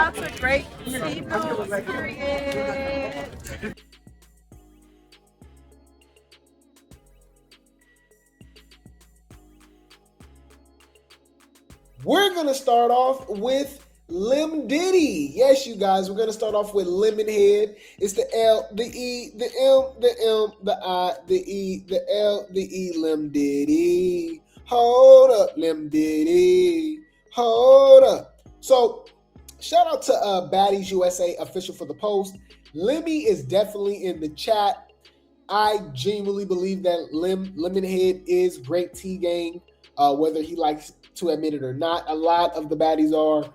out to Grape Tea. Period. We're going to start off with Lem Diddy. Yes, you guys, we're going to start off with Lemonhead. It's the L, the E, the M, the M, the I, the E, the L, the E, Lem Diddy. Hold up, Lem Diddy. Hold up. So, shout out to Baddies USA, official for the post. Lemmy is definitely in the chat. I genuinely believe that Lemonhead is Grape Tea gang, whether he likes to admit it or not. A lot of the baddies are.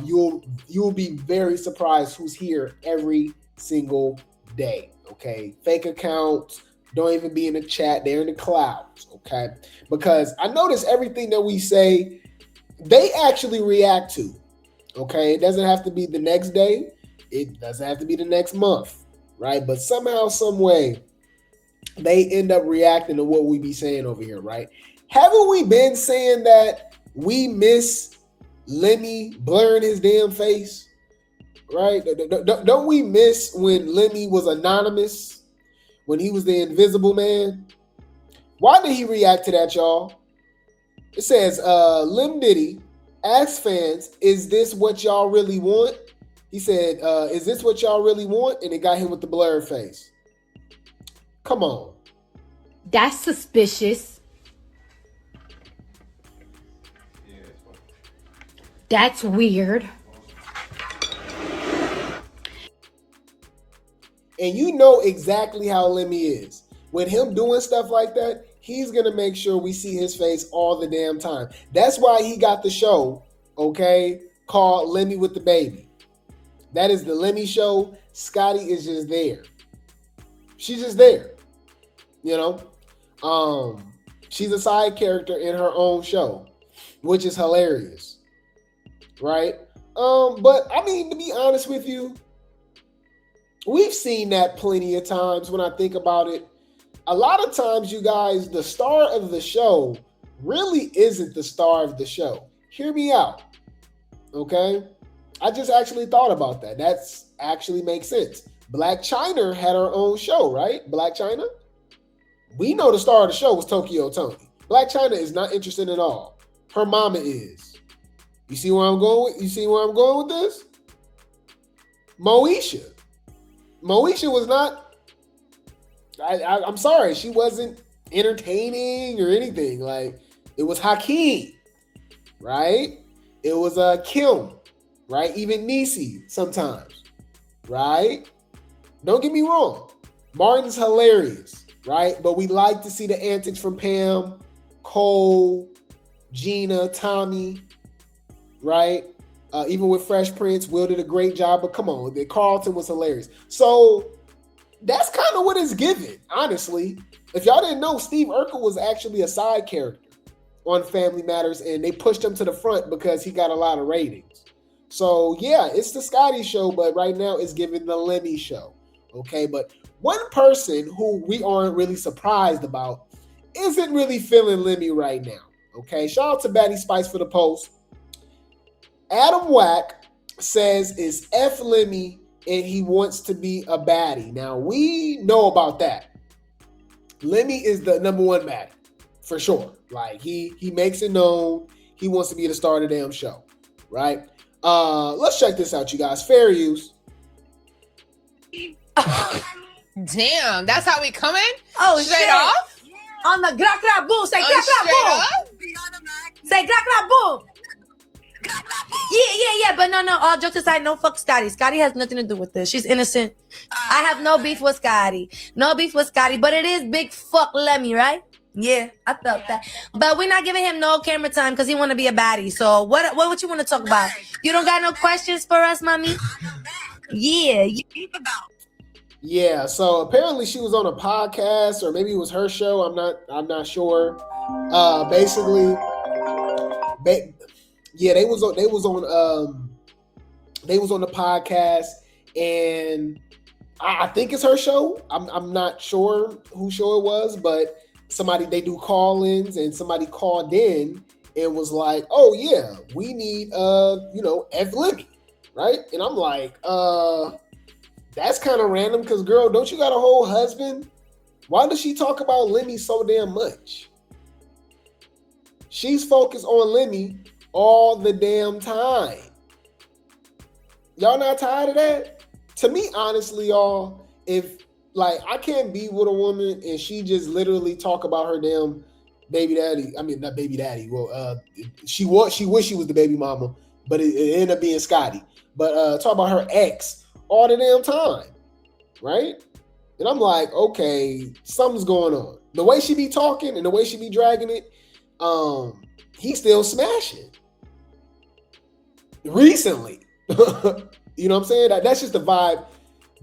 You'll be very surprised who's here every single day. Okay, fake accounts don't even be in the chat; they're in the clouds. Okay, because I notice everything that we say, they actually react to. Okay, it doesn't have to be the next day. It doesn't have to be the next month, right? But somehow, some way, they end up reacting to what we be saying over here, right? Haven't we been saying that we miss Lemmy blurring his damn face, right? Don't we miss when Lemmy was anonymous, when he was the invisible man? Why did he react to that, y'all? It says, Lem Diddy asks fans, is this what y'all really want? He said, is this what y'all really want? And it got him with the blurred face. Come on. That's suspicious. That's weird. And you know exactly how Lemmy is. With him doing stuff like that, he's going to make sure we see his face all the damn time. That's why he got the show, okay, called Lemmy with the Baby. That is the Lemmy show. Scotty is just there. She's just there. You know? She's a side character in her own show, which is hilarious. Right? But I mean, to be honest with you, we've seen that plenty of times when I think about it. A lot of times, you guys, the star of the show really isn't the star of the show. Hear me out. Okay? I just actually thought about that. That's actually makes sense. Black China had her own show, right? Black China? We know the star of the show was Tokyo Tony. Black China is not interested at all. Her mama is. You see where I'm going with? You see where I'm going with this? Moesha was not. I'm sorry, she wasn't entertaining or anything. Like, it was Hakeem, right? It was Kim, right? Even Niecy sometimes, right? Don't get me wrong. Martin's hilarious, right? But we like to see the antics from Pam, Cole, Gina, Tommie. Right? Even with Fresh Prince, Will did a great job, but come on, the Carlton was hilarious. So that's kind of what it's given, honestly. If y'all didn't know, Steve Urkel was actually a side character on Family Matters, and they pushed him to the front because he got a lot of ratings. So yeah, it's the Scotty show, but right now it's given the Lemmy show. Okay, but one person who we aren't really surprised about isn't really feeling Lemmy right now. Okay, shout out to Batty Spice for the post. Adam Wack says is F Lemmy and he wants to be a baddie. Now, we know about that. Lemmy is the number one baddie, for sure. Like, he makes it known. He wants to be the star of the damn show, right? Let's check this out, you guys. Fair use. Damn, that's how we coming? Oh, straight shit. off? On the gra gra boom. Say gra gra boom. Say gra gra boom. Yeah. But no. All jokes aside, no, fuck Scotty. Scotty has nothing to do with this. She's innocent. I have no beef with Scotty. No beef with Scotty. But it is big fuck Lemmy, right? Yeah, I felt that. But we're not giving him no camera time because he want to be a baddie. So what you want to talk about? You don't got no questions for us, mommy? Yeah. Yeah, so apparently she was on a podcast, or maybe it was her show. I'm not sure. Basically, they was on the podcast, and I think it's her show. I'm not sure whose show it was, but they do call-ins, and somebody called in and was like, "Oh yeah, we need F Lemmy," right? And I'm like, that's kind of random because, girl, don't you got a whole husband? Why does she talk about Lemmy so damn much? She's focused on Lemmy all the damn time. Y'all not tired of that? To me, honestly, y'all, if like I can't be with a woman and she just literally talk about her damn baby daddy. I mean, not baby daddy. Well, she wished she was the baby mama, but it ended up being Scotty. But talk about her ex all the damn time, right? And I'm like, okay, something's going on. The way she be talking and the way she be dragging it, he's still smashing. Recently. You know what I'm saying? That's just the vibe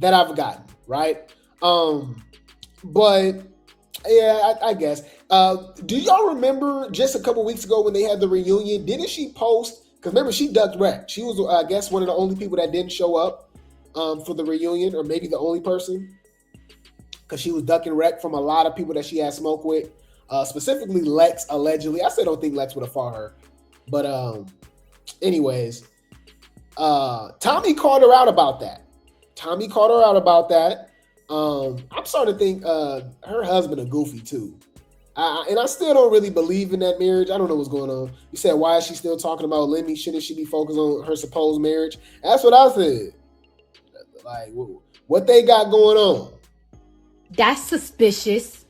that I've gotten, right? But yeah, I guess. Do y'all remember just a couple weeks ago when they had the reunion? Didn't she post? Because remember, she ducked wreck. She was, I guess, one of the only people that didn't show up for the reunion, or maybe the only person, because she was ducking wreck from a lot of people that she had smoke with, specifically Lex, allegedly. I still don't think Lex would have fought her. But anyways, Tommie called her out about that. I'm starting to think her husband a goofy too. And I still don't really believe in that marriage. I don't know what's going on. You said, why is she still talking about Lemmy? Shouldn't she be focused on her supposed marriage? That's what I said. Like, what they got going on? That's suspicious.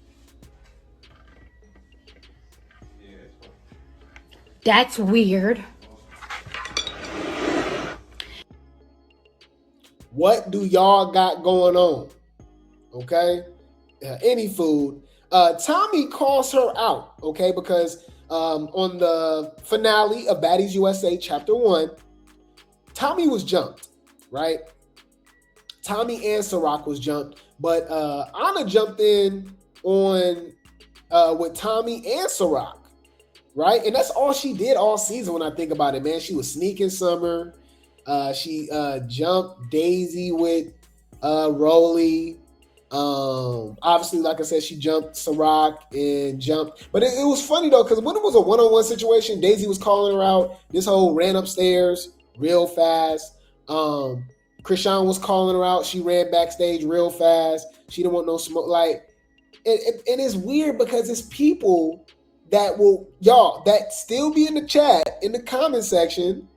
That's weird. What do y'all got going on? Okay? Any food. Tommie calls her out, okay? Because on the finale of Baddies USA Chapter 1, Tommie was jumped, right? Tommie and Ciroc was jumped, but Ahna jumped in on with Tommie and Ciroc, right? And that's all she did all season when I think about it, man. She was sneaking Summer. She jumped Daisy with Rolly. Obviously, like I said, she jumped Ciroc and jumped. But it was funny, though, because when it was a one-on-one situation, Daisy was calling her out. This whole ran upstairs real fast. Krishan was calling her out. She ran backstage real fast. She didn't want no smoke. Like, and it's weird because it's people that will, y'all, that still be in the chat, in the comment section,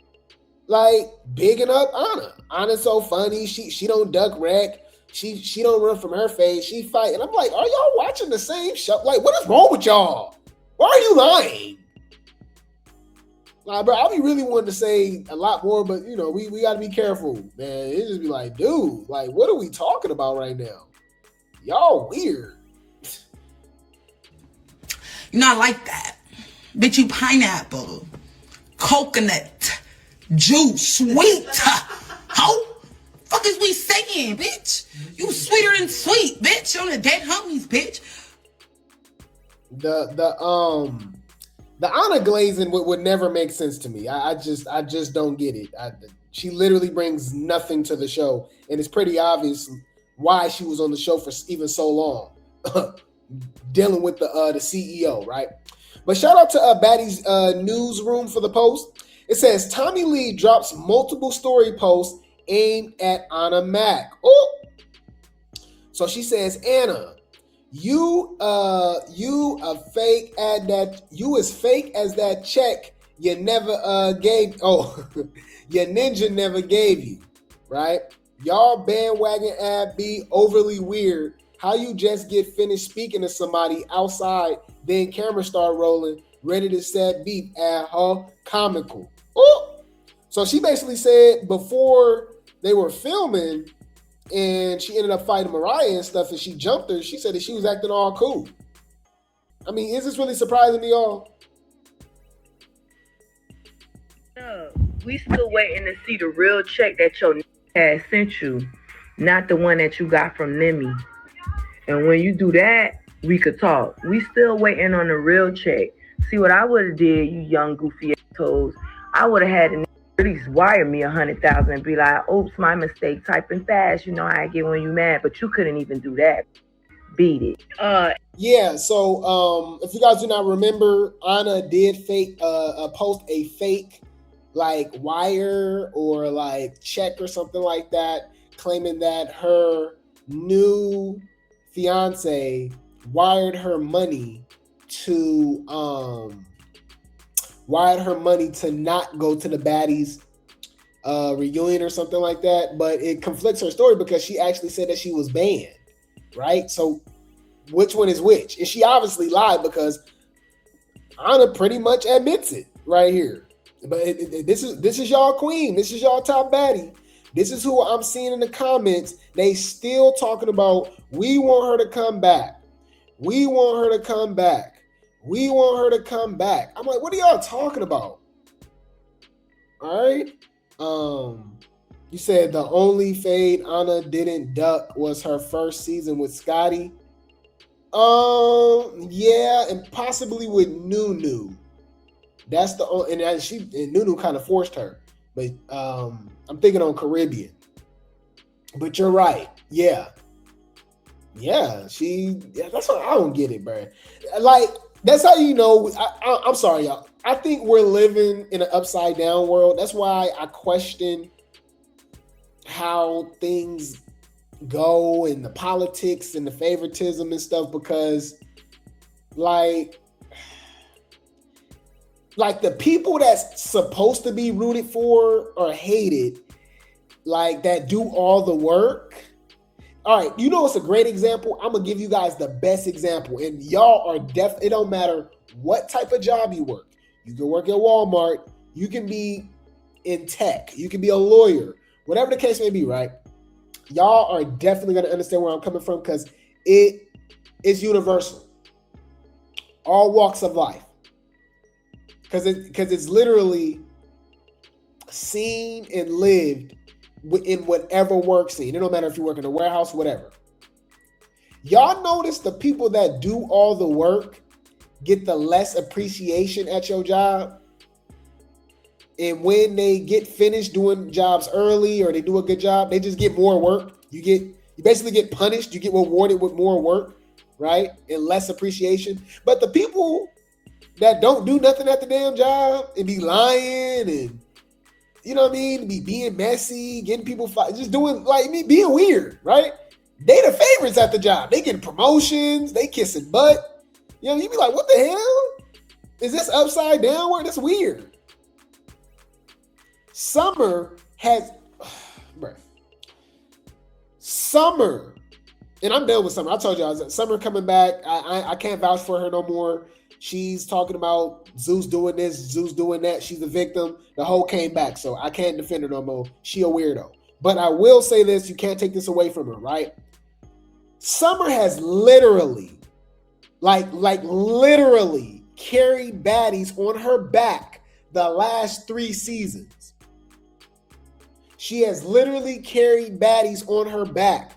like, bigging up Ahna. Ahna's so funny. She don't duck wreck. She don't run from her face. She fight. And I'm like, are y'all watching the same show? Like, what is wrong with y'all? Why are you lying? Bro, I'll be really wanting to say a lot more, but, you know, we got to be careful, man. It just be like, dude, like, what are we talking about right now? Y'all weird. You're not like that. Bitch, you pineapple, coconut, juice, sweet. How fuck is we saying, bitch? You sweeter than sweet, bitch. On the dead homies, bitch. The Ahna glazing would never make sense to me. I just don't get it. She literally brings nothing to the show, and it's pretty obvious why she was on the show for even so long, dealing with the CEO, right? But shout out to Baddies newsroom for the post. It says Tommie Lee drops multiple story posts aimed at Ahna Mac. Oh, so she says, Anna, you a fake at that. You as fake as that check you never gave. Oh, your ninja never gave you, right? Y'all bandwagon ad be overly weird. How you just get finished speaking to somebody outside, then camera start rolling, ready to set beat at her comical. Oh, so she basically said before they were filming, and she ended up fighting Mariah and stuff, and she jumped her. She said that she was acting all cool. I mean, is this really surprising to y'all? We still waiting to see the real check that your had sent you, not the one that you got from Lemmy. And when you do that, we could talk. We still waiting on the real check. See what I would have did, you young goofy assholes. I would have had to at least wire me 100,000 and be like, oops, my mistake, typing fast. You know how I get when you mad, but you couldn't even do that. Beat it. Yeah, so if you guys do not remember, Ahna did post a fake like wire or like check or something like that, claiming that her new fiance wired her money to not go to the Baddies reunion or something like that. But it conflicts her story because she actually said that she was banned, right? So which one is which? And she obviously lied because Ahna pretty much admits it right here. But this is y'all queen. This is y'all top baddie. This is who I'm seeing in the comments. They still talking about, we want her to come back. We want her to come back. We want her to come back. I'm like, what are y'all talking about? All right. You said the only fade Ahna didn't duck was her first season with Scotty. Yeah, and possibly with Nunu. That's the only, and Nunu kind of forced her. But I'm thinking on Caribbean. But you're right. Yeah. Yeah, that's what I don't get it, bro. Like, that's how you know. I'm sorry, y'all. I think we're living in an upside down world. That's why I question how things go and the politics and the favoritism and stuff, because like the people that's supposed to be rooted for or hated, like that do all the work. All right, you know it's a great example. I'm gonna give you guys the best example, and y'all are definitely. It don't matter what type of job you work. You can work at Walmart. You can be in tech. You can be a lawyer. Whatever the case may be, right? Y'all are definitely gonna understand where I'm coming from because it is universal. All walks of life. Because it's literally seen and lived in whatever work scene. It don't matter if you work in a warehouse, whatever. Y'all notice the people that do all the work get the less appreciation at your job. And when they get finished doing jobs early or they do a good job, they just get more work. You basically get punished. You get rewarded with more work, right? And less appreciation. But the people that don't do nothing at the damn job and be lying and, you know what I mean, be being messy, getting people fired, just doing like me, being weird, right? They the favorites at the job. They getting promotions, they kissing butt. You know, you be like, what the hell? Is this upside down work? That's weird. Summer has, Summer, and I'm done with Summer. I told y'all, Summer coming back. I can't vouch for her no more. She's talking about Zeus doing this, Zeus doing that. She's a victim. The whole came back, so I can't defend her no more. She a weirdo. But I will say this, you can't take this away from her, right? Summer has literally, like literally carried Baddies on her back the last 3 seasons. She has literally carried Baddies on her back.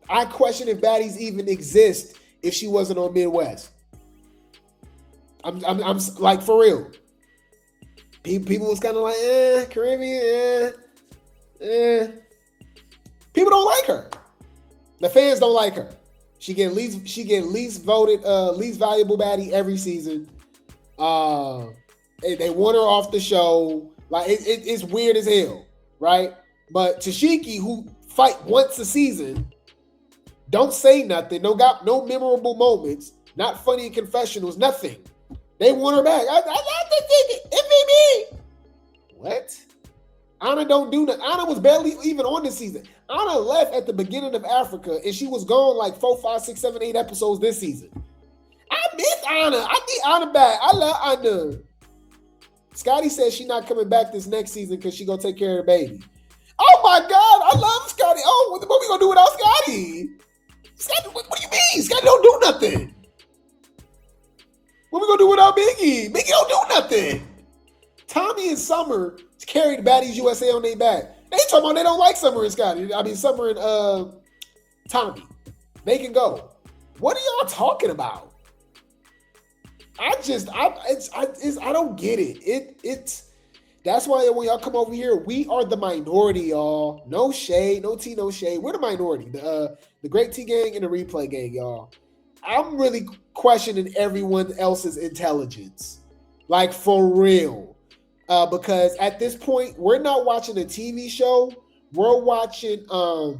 I question if Baddies even exist if she wasn't on Midwest. I'm like, for real. People was kind of like, Caribbean, People don't like her. The fans don't like her. She get least voted, least valuable baddie every season. They want her off the show. Like it's weird as hell, right? But Tesehki, who fight once a season, don't say nothing. No memorable moments. Not funny in confessionals. Nothing. They want her back. It be me. What? Ahna don't do nothing. Ahna was barely even on this season. Ahna left at the beginning of Africa, and she was gone like 4, 5, 6, 7, 8 episodes this season. I miss Ahna. I need Ahna back. I love Ahna. Scotty says she's not coming back this next season because she gonna take care of her baby. Oh my God, I love Scotty. Oh, what we gonna do without Scotty? Scotty, what do you mean? Scotty don't do nothing. What we gonna do without Biggie? Biggie don't do nothing. Tommie and Summer carried Baddies USA on their back. They talking about they don't like Summer and Scotty. I mean Summer and Tommie. They can go. What are y'all talking about? I don't get it. It's that's why when y'all come over here, we are the minority, y'all. No shade, no tea, no shade. We're the minority. The Grape Tea gang and the Replay gang, y'all. I'm really questioning everyone else's intelligence. Like, for real. because at this point, we're not watching a TV show. We're watching an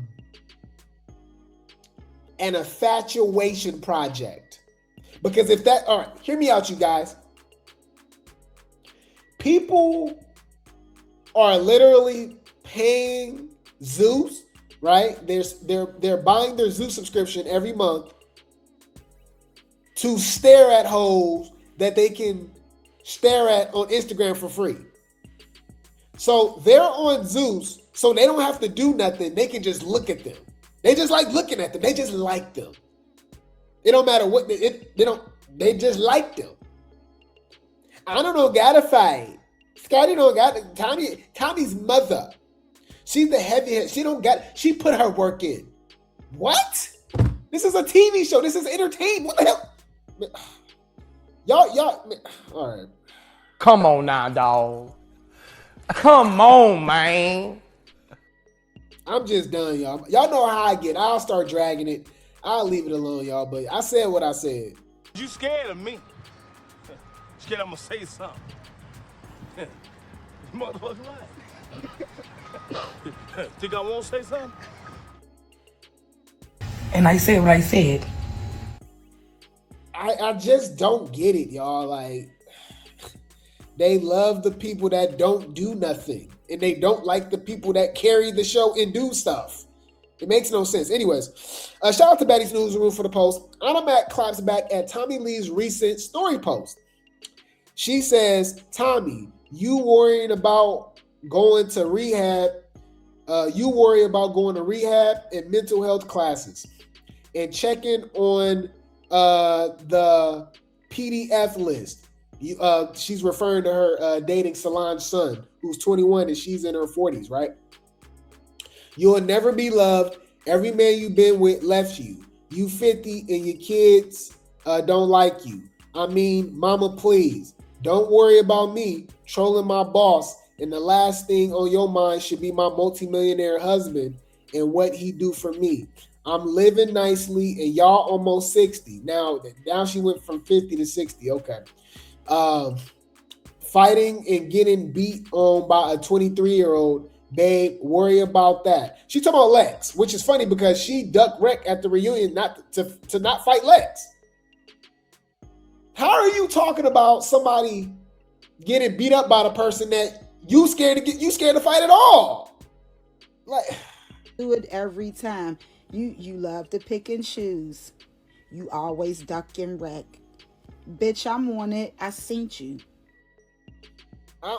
infatuation project. Because if that, all right, hear me out, you guys. People are literally paying Zeus, right? They're buying their Zeus subscription every month to stare at hoes that they can stare at on Instagram for free. So they're on Zeus, so they don't have to do nothing. They can just look at them. They just like looking at them. They just like them. It don't matter what they just like them. I don't know, gotta fight. Scotty don't got Tommie's mother. She's the heavyhead. She put her work in. What? This is a TV show. This is entertainment. What the hell? Y'all, all right. Come on now, dog. Come on, man. I'm just done, y'all. Y'all know how I get. I'll start dragging it. I'll leave it alone, y'all. But I said what I said. You scared of me? Scared I'm gonna say something? Motherfucker, right? Think I won't say something? And I said what I said. I just don't get it, y'all. Like, they love the people that don't do nothing, and they don't like the people that carry the show and do stuff. It makes no sense. Anyways, shout out to Baddies Newsroom for the post. Ahna Mac claps back at Tommie Lee's recent story post. She says, Tommie, you worrying about going to rehab. You worry about going to rehab and mental health classes and checking on the PDF list. She's referring to her dating Solange's son, who's 21 and she's in her 40s, right? You'll never be loved. Every man you've been with left you. You 50 and your kids don't like you. I mean, mama, please. Don't worry about me trolling my boss, and the last thing on your mind should be my multimillionaire husband and what he do for me. I'm living nicely, and y'all almost 60. Now she went from 50 to 60. Okay. Fighting and getting beat on by a 23-year-old, babe, worry about that. She talking about Lex, which is funny because she ducked wreck at the reunion not to not fight Lex. How are you talking about somebody getting beat up by the person that you scared to fight at all? Like, do it every time. You love to pick and choose. You always duck and wreck. Bitch, I'm on it. I seen you. I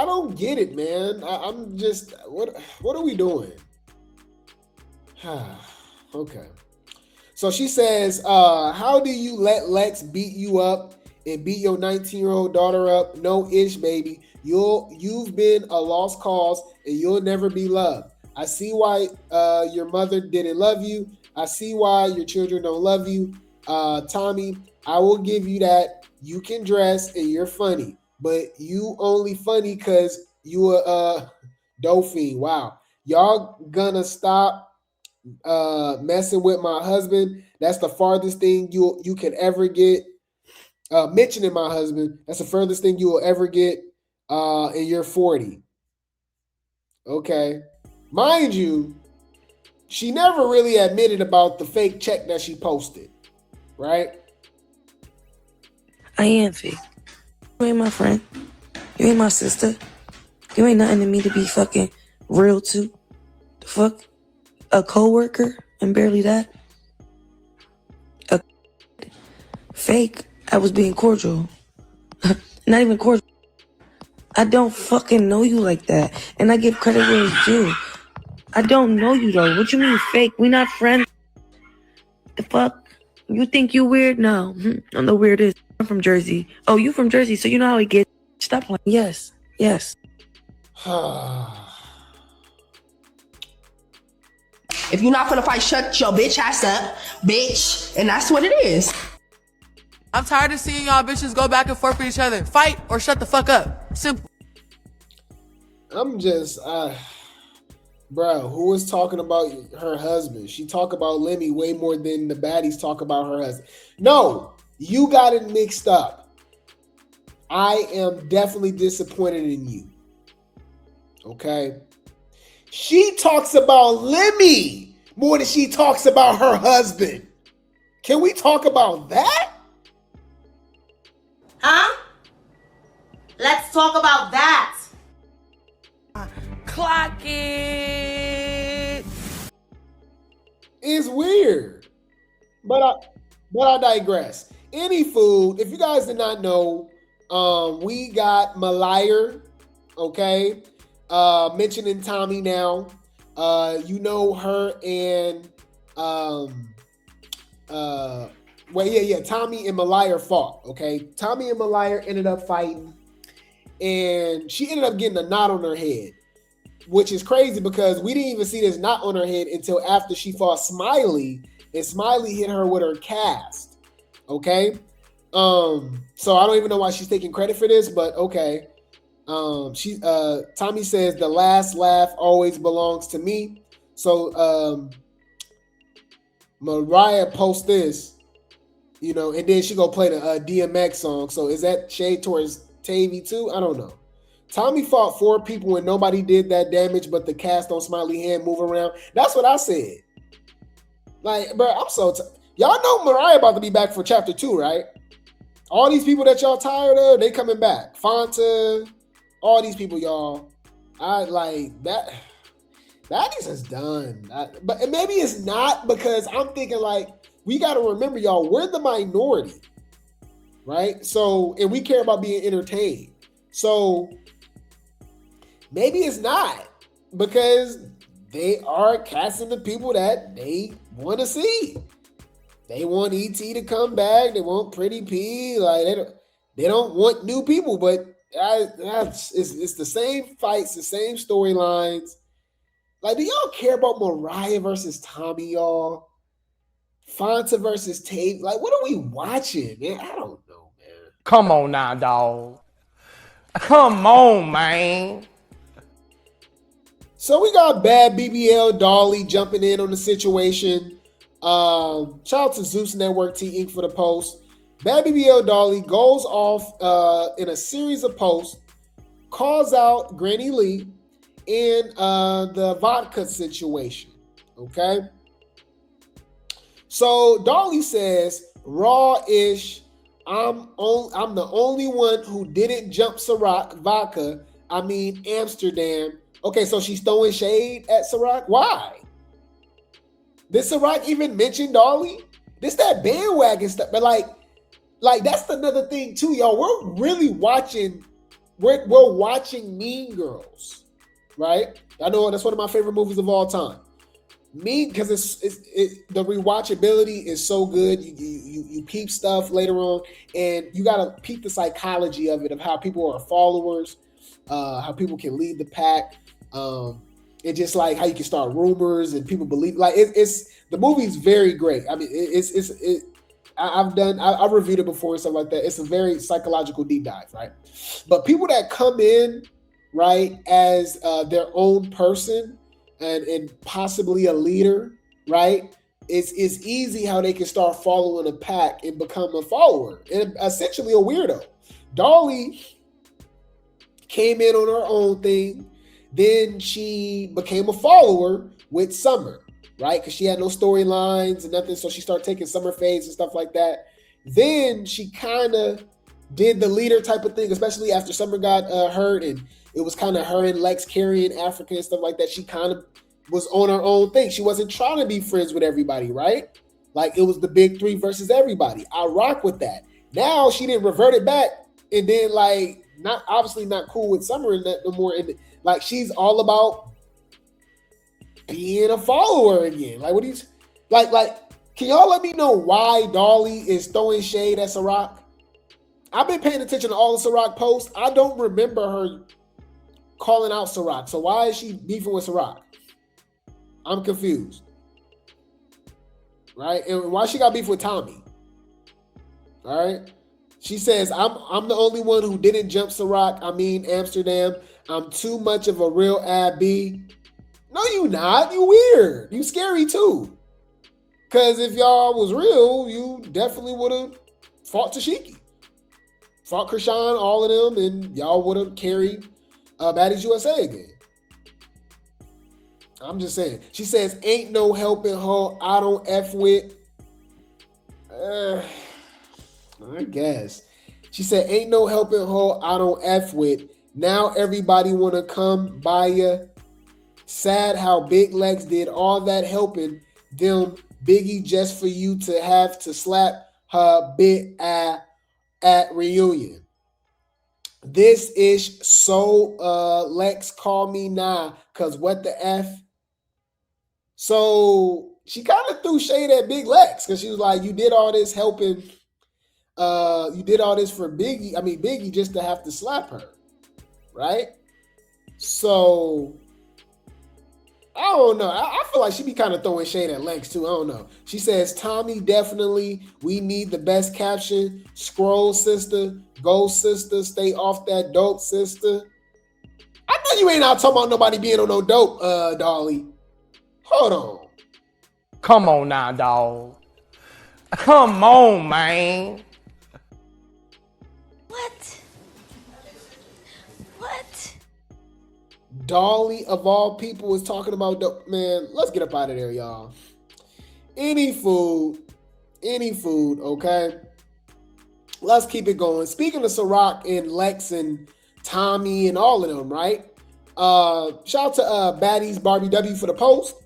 don't get it, man. I'm just, what are we doing? Okay. So she says, how do you let Lex beat you up and beat your 19-year-old daughter up? No ish, baby. You've been a lost cause and you'll never be loved. I see why your mother didn't love you. I see why your children don't love you. Tommie, I will give you that. You can dress and you're funny, but you only funny because you a dolphin. Wow. Y'all gonna stop messing with my husband. That's the farthest thing you can ever get. Mentioning my husband, that's the furthest thing you will ever get in your 40. Okay. Mind you, she never really admitted about the fake check that she posted, right? I am fake. You ain't my friend. You ain't my sister. You ain't nothing to me to be fucking real to. The fuck? A co-worker and barely that. A fake. I was being cordial. Not even cordial. I don't fucking know you like that. And I give credit where it's due. I don't know you though. What you mean fake? We not friends. The fuck? You think you weird? No. I'm the weirdest. I'm from Jersey. Oh, you from Jersey, so you know how it gets. Stop playing. Yes. Yes. If you're not gonna fight, shut your bitch ass up, bitch. And that's what it is. I'm tired of seeing y'all bitches go back and forth with each other. Fight or shut the fuck up. Simple. I'm just, bro, who is talking about her husband? She talk about Lemmy way more than the baddies talk about her husband. No, you got it mixed up. I am definitely disappointed in you. Okay? She talks about Lemmy more than she talks about her husband. Can we talk about that? Huh? Let's talk about that. Clock it. It's weird. But I digress. Any food, if you guys did not know, we got Mariah, okay? Mentioning Tommie now. You know her and Tommie and Mariah fought, okay? Tommie and Mariah ended up fighting, and she ended up getting a knot on her head, which is crazy because we didn't even see this knot on her head until after she fought Smiley, and Smiley hit her with her cast, okay? So I don't even know why she's taking credit for this, but okay. Tommie says the last laugh always belongs to me. So Mariah posts this, you know, and then she go play the DMX song. So is that shade towards Tavii too? I don't know. Tommie fought 4 people and nobody did that damage, but the cast on Smiley hand move around. That's what I said. Like, bro, I'm so y'all know Mariah about to be back for chapter 2, right? All these people that y'all tired of, they coming back. Fanta, all these people, y'all. I like that. Baddies is done. But maybe it's not, because I'm thinking like, we got to remember, y'all, we're the minority, right? So, and we care about being entertained. So maybe it's not, because they are casting the people that they want to see. They want ET to come back. They want Pretty P. Like they don't want new people, but it's the same fights, the same storylines. Like, do y'all care about Mariah versus Tommie, y'all? Fanta versus Tavii? Like, what are we watching, man? I don't know, man. Come on now, dog. Come on, man. So we got Bad BBL Dolly jumping in on the situation. Shout out to Zeus Network T Inc. for the post. Bad BBL Dolly goes off in a series of posts, calls out Granny Lee in the vodka situation. Okay. So Dolly says, raw-ish, I'm the only one who didn't jump Ciroc vodka. I mean Amsterdam. Okay, so she's throwing shade at Ciroc. Why? Did Ciroc even mention Dolly? This that bandwagon stuff. But like that's another thing too, y'all. We're really watching. We're watching Mean Girls, right? I know that's one of my favorite movies of all time. Because the rewatchability is so good. You peep stuff later on, and you gotta peep the psychology of it, of how people are followers, how people can lead the pack. It's just like how you can start rumors and people believe. Like it's the movie's very great. I mean, I've reviewed it before and stuff like that. It's a very psychological deep dive, right? But people that come in, right, as their own person and possibly a leader, right? It's easy how they can start following a pack and become a follower and essentially a weirdo. Dolly came in on her own thing. Then she became a follower with Summer, right? Because she had no storylines and nothing. So she started taking Summer fades and stuff like that. Then she kind of did the leader type of thing, especially after Summer got hurt. And it was kind of her and Lex carrying Africa and stuff like that. She kind of was on her own thing. She wasn't trying to be friends with everybody, right? Like it was the big 3 versus everybody. I rock with that. Now she didn't revert it back. And then like, obviously not cool with Summer and that no more. And like she's all about being a follower again. Like what do you like? Can y'all let me know why Dolly is throwing shade at Ciroc? I've been paying attention to all the Ciroc posts. I don't remember her calling out Ciroc. So why is she beefing with Ciroc? I'm confused. Right? And why she got beef with Tommie? All right. She says, I'm the only one who didn't jump Ciroc. I mean Amsterdam. I'm too much of a real AB. No, you not. You weird. You scary too. Because if y'all was real, you definitely would have fought Tesehki. fought Krishan, all of them, and y'all would have carried Baddies USA again. I'm just saying. She says, ain't no helping her. I don't F with. I guess. She said, ain't no helping her. I don't F with. Now everybody want to come by ya. Sad how Big Lex did all that helping them Biggie just for you to have to slap her bit at reunion. This is so Lex call me now, cause what the F? So she kind of threw shade at Big Lex because she was like, you did all this helping, you did all this for Biggie just to have to slap her, right? So I don't know. I feel like she be kind of throwing shade at Lex too. I don't know. She says, Tommie, definitely, we need the best caption. Scroll sister, go sister, stay off that dope sister. I know you ain't out talking about nobody being on no dope, Dolly. Hold on. Come on now, dog. Come on, man. What? Dolly, of all people, was talking about dope. Man, let's get up out of there, y'all. Any food, okay? Let's keep it going. Speaking of Ciroc and Lex and Tommie and all of them, right? Shout out to Baddies Barbie W for the post.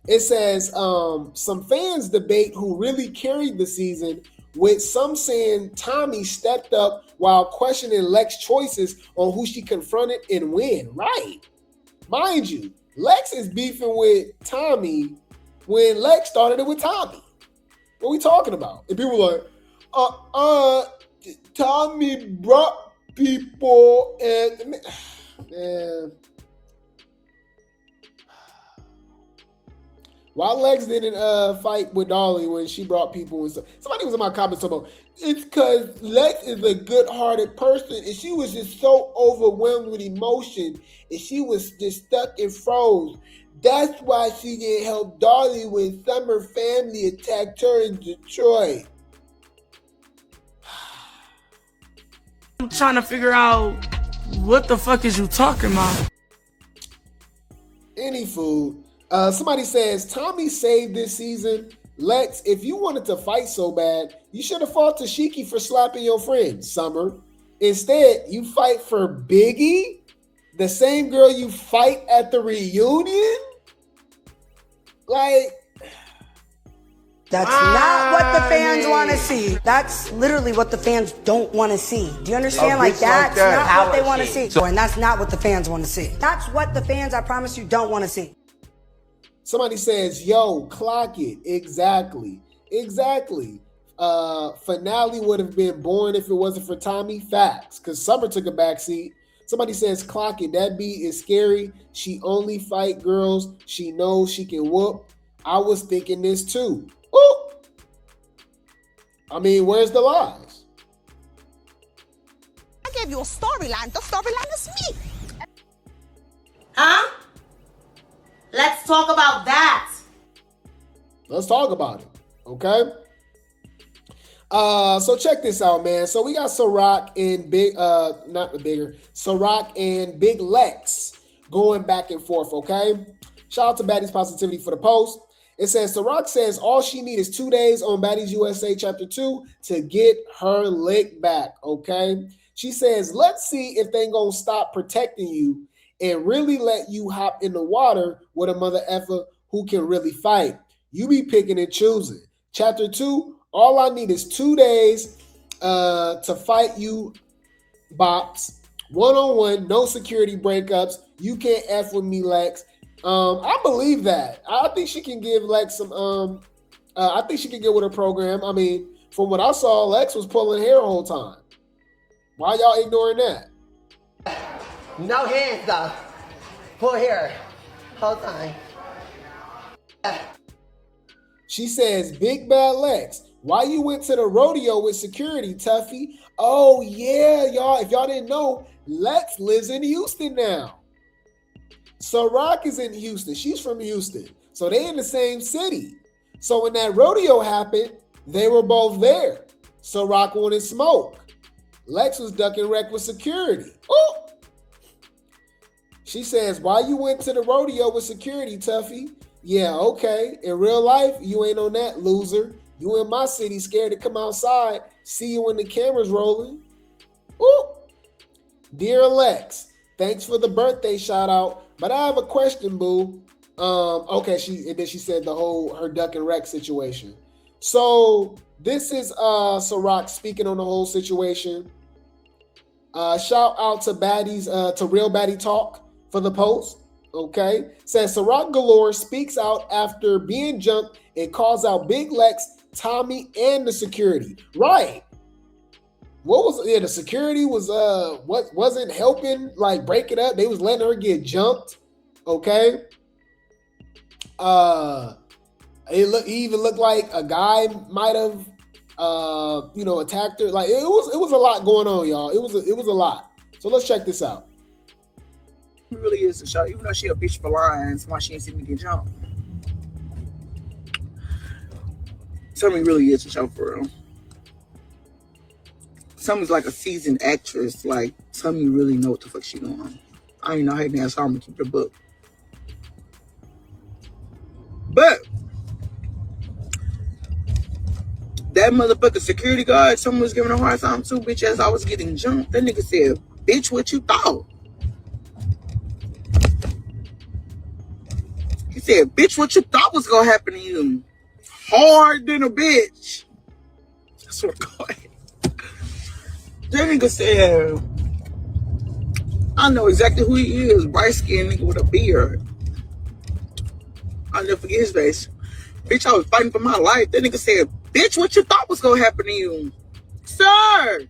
It says some fans debate who really carried the season, with some saying Tommie stepped up while questioning Lex's choices on who she confronted and when. Right. Mind you, Lex is beefing with Tommie when Lex started it with Tommie. What are we talking about? And people are like, Tommie brought people and man. Why Lex didn't fight with Dolly when she brought people and stuff? Somebody was in my comments talking about, it's because Lex is a good-hearted person and she was just so overwhelmed with emotion and she was just stuck and froze. That's why she didn't help Dolly when Summer family attacked her in Detroit. I'm trying to figure out what the fuck is you talking about? Any food. Somebody says, Tommie saved this season. Lex, if you wanted to fight so bad, you should have fought Tesehki for slapping your friend, Summer. Instead, you fight for Biggie, the same girl you fight at the reunion? Like, that's not what the fans want to see. That's literally what the fans don't want to see. Do you understand? Like, that's not what they want to see. And that's not what the fans want to see. That's what the fans, I promise you, don't want to see. Somebody says, yo, clock it. Exactly. Finale would have been born if it wasn't for Tommie. Facts. Because Summer took a backseat. Somebody says, clock it. That beat is scary. She only fight girls she knows she can whoop. I was thinking this too. Woo! I mean, where's the lies? I gave you a storyline. The storyline is me. Huh? Let's talk about that. Let's talk about it, okay? So check this out, man. So we got Ciroc and Ciroc and Big Lex going back and forth, okay? Shout out to Baddies Positivity for the post. It says, Ciroc says all she needs is 2 days on Baddies USA Chapter 2 to get her lick back, okay? She says, let's see if they gonna stop protecting you and really let you hop in the water with a mother effer who can really fight. You be picking and choosing. Chapter 2, all I need is 2 days to fight you, bops. One-on-one, no security breakups. You can't F with me, Lex. I believe that. I think she can give Lex some, I think she can get with her program. I mean, from what I saw, Lex was pulling hair the whole time. Why y'all ignoring that? No hands, though. Pull here. Whole time. She says, Big Bad Lex, why you went to the rodeo with security, Tuffy? Oh, yeah, y'all. If y'all didn't know, Lex lives in Houston now. Ciroc is in Houston. She's from Houston. So they in the same city. So when that rodeo happened, they were both there. Ciroc wanted smoke. Lex was ducking wreck with security. Ooh. She says, why you went to the rodeo with security, Tuffy? Yeah, okay. In real life, you ain't on that, loser. You in my city, scared to come outside, see you when the camera's rolling. Ooh. Dear Lex, thanks for the birthday shout out, but I have a question, boo. Okay, she said her duck and wreck situation. So this is Ciroc speaking on the whole situation. Shout out to Baddies, to Real Baddie Talk for the post. Okay, says Ciroc Galore speaks out after being jumped and calls out Big Lex, Tommie, and the security. Right. The security was wasn't helping like break it up. They was letting her get jumped. Okay. It even looked like a guy might have attacked her. Like it was a lot going on, y'all. It was a lot. So let's check this out. It really is a show, even though she a bitch for lying, why she ain't seen me get jumped. Tommie really is a show for real. Tommie's like a seasoned actress. Like Tommie really know what the fuck she doing. I ain't know how to ask her. I'm gonna keep the book. But that motherfucker security guard, someone was giving a hard time too, bitch, as I was getting jumped. That nigga said, bitch, what you thought? He said, bitch, what you thought was gonna happen to you? Hard than a bitch. I swear to God. That nigga said, I know exactly who he is. Bright skinned nigga with a beard. I'll never forget his face. Bitch, I was fighting for my life. That nigga said, bitch, what you thought was gonna happen to you? Sir!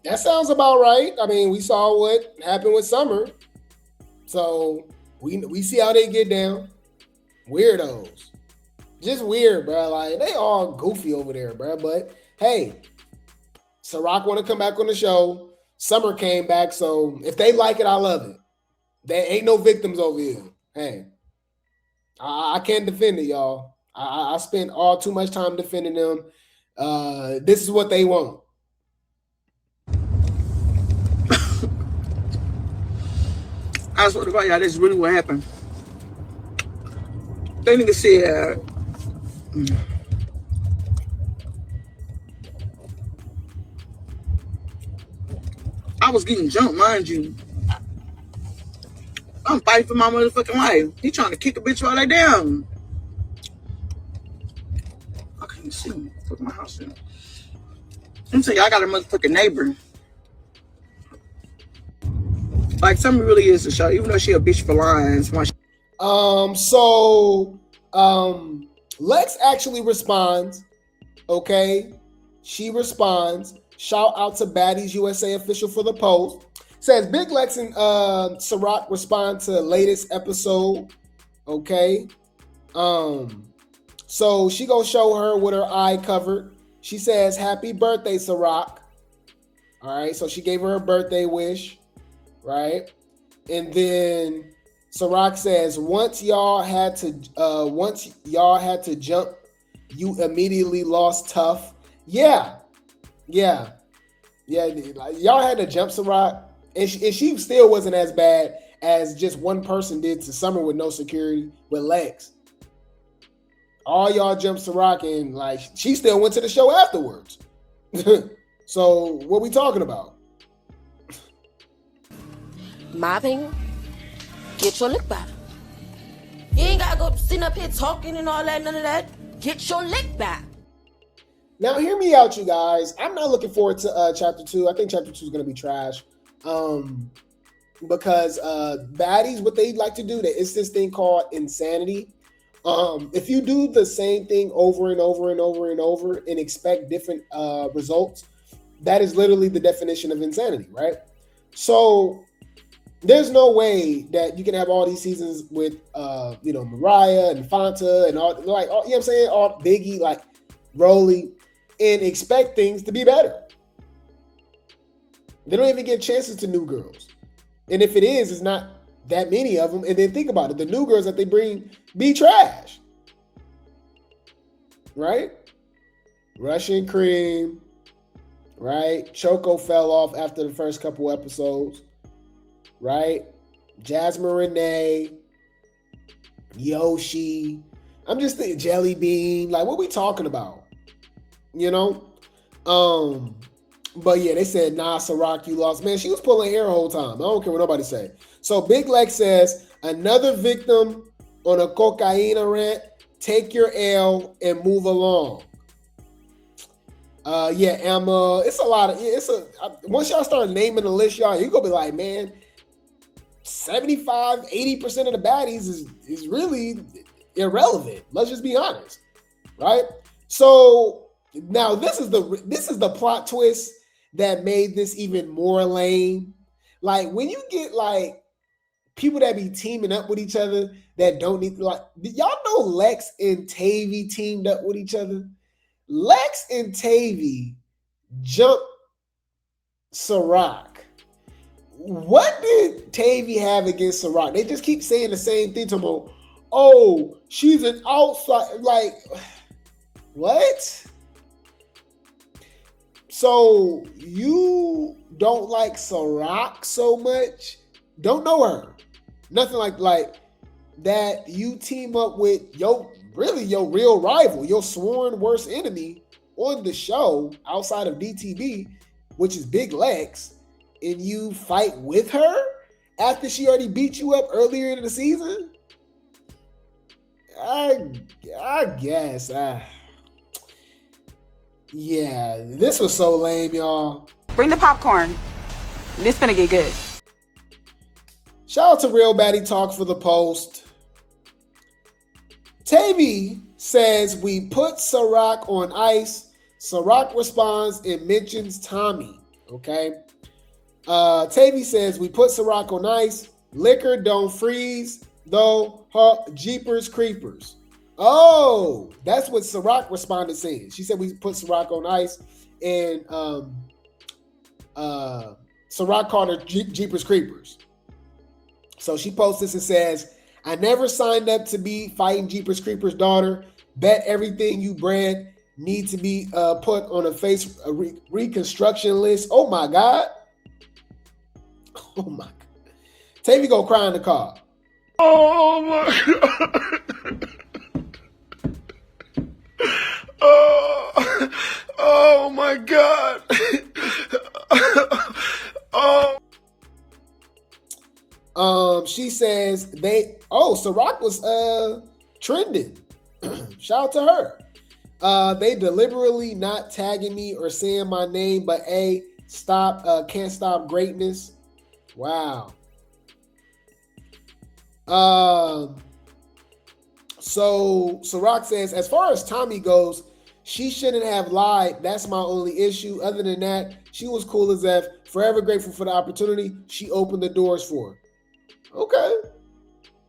That sounds about right. I mean, we saw what happened with Summer. So we see how they get down. Weirdos. Just weird, bro. Like, they all goofy over there, bro. But, hey, Ciroc want to come back on the show. Summer came back, so if they like it, I love it. There ain't no victims over here. Hey, I can't defend it, y'all. I spent all too much time defending them. This is what they want. I swear to God, y'all, this is really what happened. That nigga said, I was getting jumped, mind you. I'm fighting for my motherfucking life. He trying to kick a bitch while they down. I can't see him. Put my house in. I'm saying, I got a motherfucking neighbor. Like, Tommie really is a show, even though she a bitch for lying. Lex actually responds. Okay, she responds. Shout out to Baddies USA official for the post. Says Big Lex and Ciroc respond to the latest episode. Okay. So she gonna show her with her eye covered. She says, happy birthday, Ciroc. All right, so she gave her a birthday wish, right? And then Ciroc says, once y'all had to jump, you immediately lost tough. Yeah. Like, y'all had to jump Ciroc, and she still wasn't as bad as just one person did to Summer with no security with Lex. All y'all jumped Ciroc, and like she still went to the show afterwards. So what we talking about? My opinion, get your lick back. You ain't gotta go sitting up here talking and all that, none of that. Get your lick back. Now, hear me out, you guys. I'm not looking forward to chapter 2. I think chapter 2 is going to be trash. Because Baddies, what they like to do, it's this thing called insanity. If you do the same thing over and over and over and over and expect different results, that is literally the definition of insanity, right? So there's no way that you can have all these seasons with, Mariah and Fanta and all, like, all, you know what I'm saying? All Biggie, like, Rolly, and expect things to be better. They don't even give chances to new girls. And if it is, it's not that many of them. And then think about it. The new girls that they bring be trash. right? Russian Cream, right? Choco fell off after the first couple episodes, right? Jasmine Renee, Yoshi. I'm just thinking Jelly Bean. Like, what we talking about? You know? But yeah, they said, nah, Ciroc, you lost. Man, she was pulling hair the whole time. I don't care what nobody say. So Big Lex says, another victim on a cocaine rant. Take your L and move along. Yeah, Emma. It's a lot of, once y'all start naming the list, y'all, you gonna be like, man, 75, 80% of the baddies is really irrelevant. Let's just be honest, right? So now this is the plot twist that made this even more lame. Like when you get like people that be teaming up with each other that don't need, like, y'all know Lex and Tavii teamed up with each other. Lex and Tavii jumped Ciroc. What did Tavii have against Ciroc? They just keep saying the same thing to him. Oh, she's an outside. Like, what? So you don't like Ciroc so much? Don't know her. Nothing like that. You team up with your real rival, your sworn worst enemy on the show outside of DTV, which is Big Lex, and you fight with her after she already beat you up earlier in the season? I guess. Yeah, this was so lame, y'all. Bring the popcorn. This gonna get good. Shout out to Real Baddie Talk for the post. Tavii says we put Ciroc on ice. Ciroc responds and mentions Tommie. Okay. Tavii says we put Ciroc on ice. Liquor don't freeze though. Jeepers creepers. Oh, that's what Ciroc responded saying. She said we put Ciroc on ice, and Ciroc called her Jeepers creepers. So she posts this and says, I never signed up to be fighting Jeepers Creepers' daughter. Bet everything you bred need to be put on a reconstruction list. Oh my God. Oh my God. Tavii go cry in the car. Oh my God. Oh my God. She says Ciroc was trending. Shout out to her. They deliberately not tagging me or saying my name, but can't stop greatness. Wow. So Ciroc says, as far as Tommie goes, she shouldn't have lied. That's my only issue. Other than that, she was cool as F. Forever grateful for the opportunity she opened the doors for. Okay.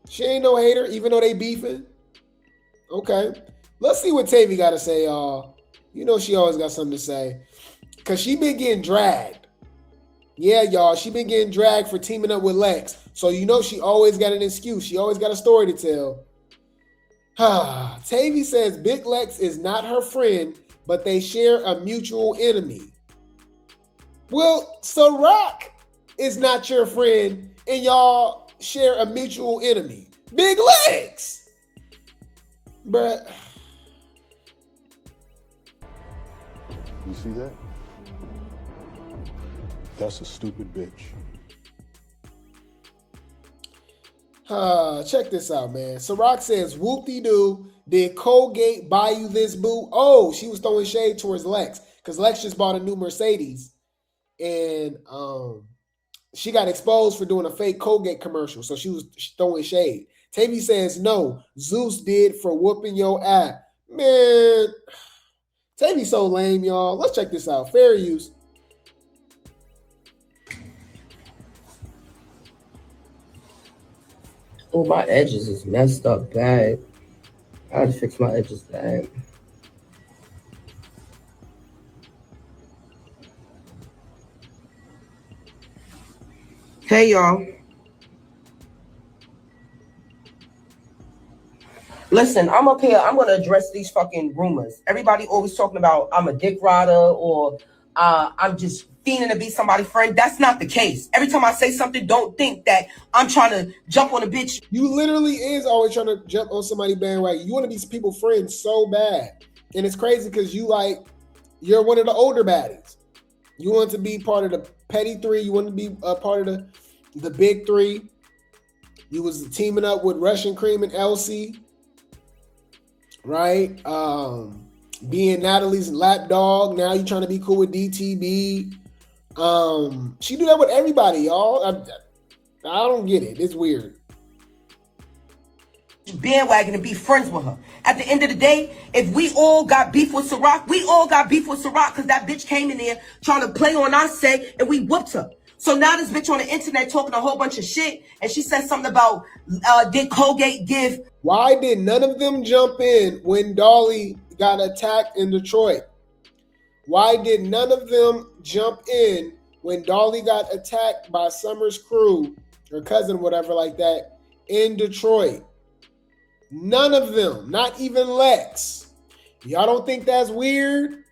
She ain't no hater, even though they beefing. Okay. Let's see what Tavii got to say, y'all. You know she always got something to say. Because she been getting dragged. Yeah, y'all. She been getting dragged for teaming up with Lex. So you know she always got an excuse. She always got a story to tell. Tavii says Big Lex is not her friend, but they share a mutual enemy. Well, Ciroc is not your friend, and y'all share a mutual enemy. Big Lex! Bruh. You see that? That's a stupid bitch. Check this out, man. Ciroc says, whoop-de-doo, did Colgate buy you this, boo? Oh, she was throwing shade towards Lex, because Lex just bought a new Mercedes, and she got exposed for doing a fake Colgate commercial, so she was throwing shade. Tavii says, no, Zeus did for whooping your ass. Man, Tavii so lame, y'all. Let's check this out. Fair use. Oh, my edges is messed up bad. I had to fix my edges bad. Hey, y'all. Listen, I'm up here. I'm going to address these fucking rumors. Everybody always talking about I'm a dick rider or I'm just fiending to be somebody's friend. That's not the case. Every time I say something, don't think that I'm trying to jump on a bitch. You literally is always trying to jump on somebody bandwagon. You want to be people friends so bad. And it's crazy because you're one of the older baddies. You want to be part of the petty three. You want to be a part of the big three. You was teaming up with Russian Cream and Elsie, right? Being Natalie's lapdog. Now you trying to be cool with DTB. She do that with everybody, y'all. I don't get it. It's weird. Bandwagon and be friends with her. At the end of the day, if we all got beef with Ciroc, we all got beef with Ciroc because that bitch came in there trying to play on our set and we whooped her. So now this bitch on the internet talking a whole bunch of shit and she said something about did Colgate give? Why did none of them jump in when Dolly got attacked in Detroit? Why did none of them jump in when Dolly got attacked by Summer's crew, her cousin, whatever like that, in Detroit? None of them, not even Lex. Y'all don't think that's weird?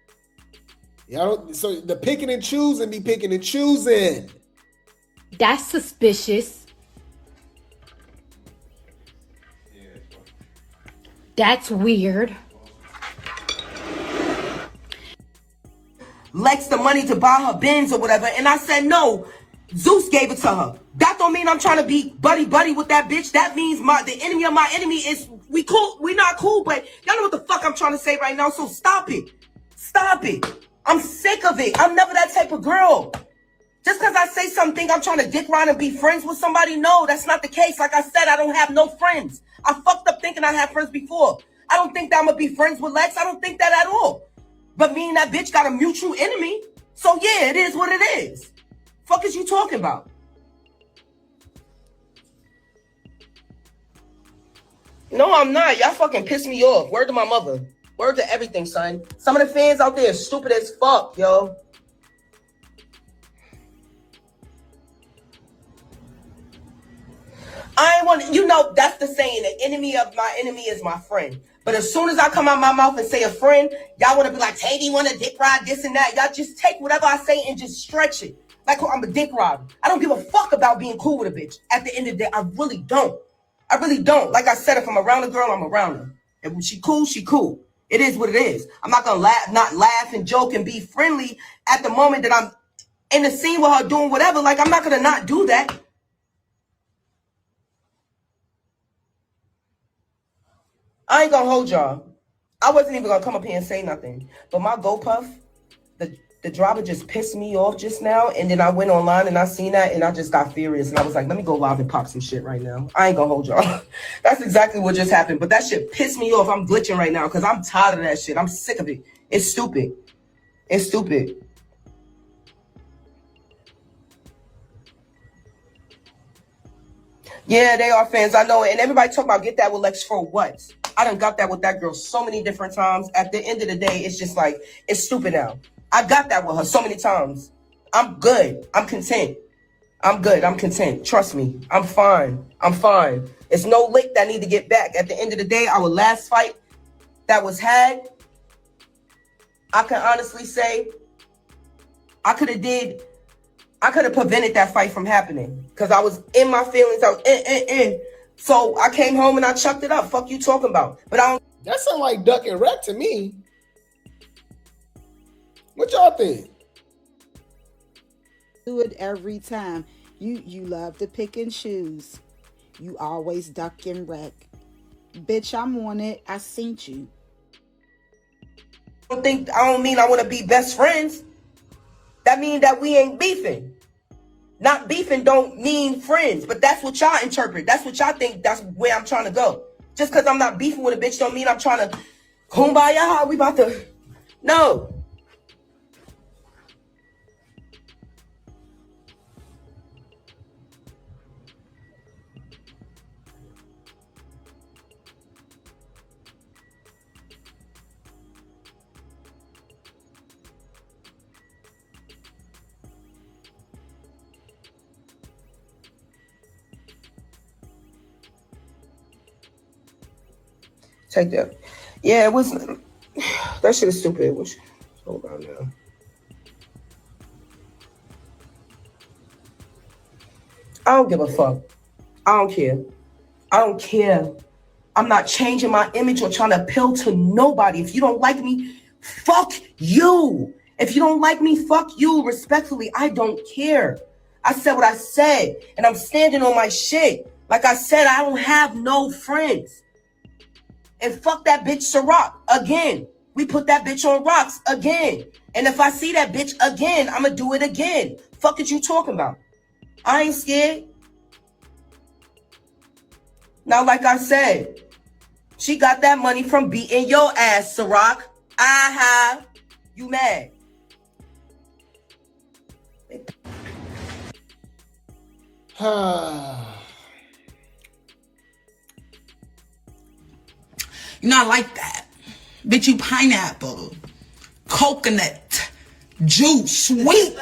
Y'all don't. So the picking and choosing be picking and choosing. That's suspicious. That's weird. Lex the money to buy her Benz or whatever, and I said no. Zeus gave it to her. That don't mean I'm trying to be buddy with that bitch. That means the enemy of my enemy is we cool. We not cool, but y'all know what the fuck I'm trying to say right now. So stop it. Stop it. I'm sick of it. I'm never that type of girl. Just because I say something, I'm trying to dick around and be friends with somebody. No, that's not the case. Like I said, I don't have no friends. I fucked up thinking I had friends before. I don't think that I'm gonna be friends with Lex. I don't think that at all. But me and that bitch got a mutual enemy. So yeah, it is what it is. Fuck is you talking about? No, I'm not. Y'all fucking piss me off. Word to my mother. Word to everything, son. Some of the fans out there are stupid as fuck, yo. I ain't want to, you know, that's the saying, the enemy of my enemy is my friend. But as soon as I come out my mouth and say a friend, y'all want to be like, Tavii want to dick ride this and that. Y'all just take whatever I say and just stretch it. Like I'm a dick rider. I don't give a fuck about being cool with a bitch. At the end of the day, I really don't. I really don't. Like I said, if I'm around a girl, I'm around her. And when she cool, she cool. It is what it is. I'm not going to not laugh and joke and be friendly at the moment that I'm in the scene with her doing whatever. Like, I'm not going to not do that. I ain't going to hold y'all. I wasn't even going to come up here and say nothing. But my GoPuff, the driver just pissed me off just now. And then I went online and I seen that and I just got furious. And I was like, let me go live and pop some shit right now. I ain't going to hold y'all. That's exactly what just happened. But that shit pissed me off. I'm glitching right now because I'm tired of that shit. I'm sick of it. It's stupid. It's stupid. Yeah, they are fans. I know it. And everybody talk about get that with Lex for what? I done got that with that girl so many different times. At the end of the day, it's just like, it's stupid now. I got that with her so many times. I'm good. I'm content. I'm good. I'm content. Trust me. I'm fine. I'm fine. It's no lick that I need to get back. At the end of the day, our last fight that was had, I can honestly say I could have prevented that fight from happening because I was in my feelings. I was in. So I came home and I chucked it up. Fuck you talking about? But I don't. That sound like duck and wreck to me. What y'all think? Do it every time. You love to pick and choose. You always duck and wreck. Bitch, I'm on it. I seen you. I don't mean I want to be best friends. That mean that we ain't beefing. Not beefing don't mean friends, but that's what y'all interpret. That's what y'all think. That's where I'm trying to go. Just because I'm not beefing with a bitch don't mean I'm trying to kumbaya. We about to. No. Take that. Yeah, it was. That shit is stupid. Hold on now. I don't give a fuck. I don't care. I don't care. I'm not changing my image or trying to appeal to nobody. If you don't like me, fuck you. If you don't like me, fuck you. Respectfully, I don't care. I said what I said, and I'm standing on my shit. Like I said, I don't have no friends. And fuck that bitch Ciroc again. We put that bitch on rocks again. And if I see that bitch again, I'ma do it again. Fuck is you talking about? I ain't scared. Now, like I said, she got that money from beating your ass, Ciroc. Aha. You mad? You're not like that. Bitch, you pineapple, coconut, juice, sweet.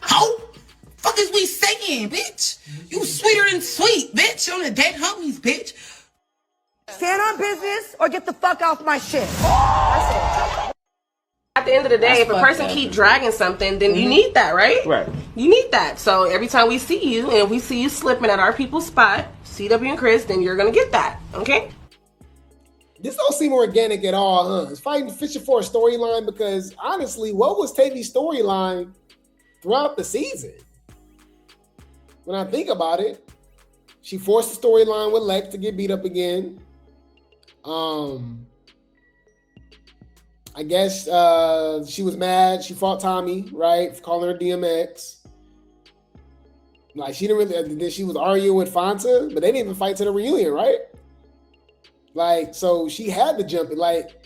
How? Fuck is we saying, bitch? You sweeter than sweet, bitch. On the dead homies, bitch. Stand on business or get the fuck off my shit. That's it. At the end of the day, if a person keep dragging something, then you need that, right? Right. You need that. So every time we see you, and if we see you slipping at our people's spot, CW and Chris, then you're gonna get that, okay? This don't seem organic at all, huh? It's fighting fishing for a storyline because honestly, what was Tavii's storyline throughout the season? When I think about it, she forced the storyline with Lex to get beat up again. I guess she was mad. She fought Tommie, right? For calling her DMX. Like she didn't really. Then she was arguing with Fanta, but they didn't even fight to the reunion, right? Like, so she had to jump it. Like,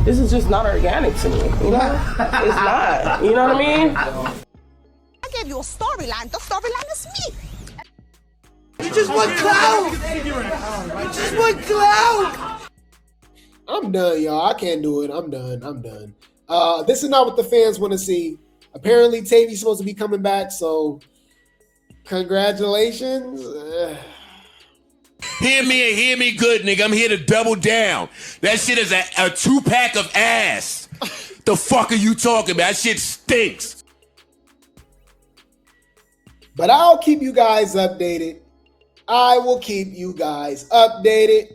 this is just not organic to me. You know, it's not. You know what I mean? I gave you a storyline. The storyline is me. You just want clout. You just want clout. I'm done, y'all. I can't do it. I'm done. This is not what the fans want to see. Apparently, Tavii's supposed to be coming back, so congratulations. Hear me and hear me good, nigga. I'm here to double down. That shit is a 2-pack of ass. The fuck are you talking about? That shit stinks. But I'll keep you guys updated. I will keep you guys updated.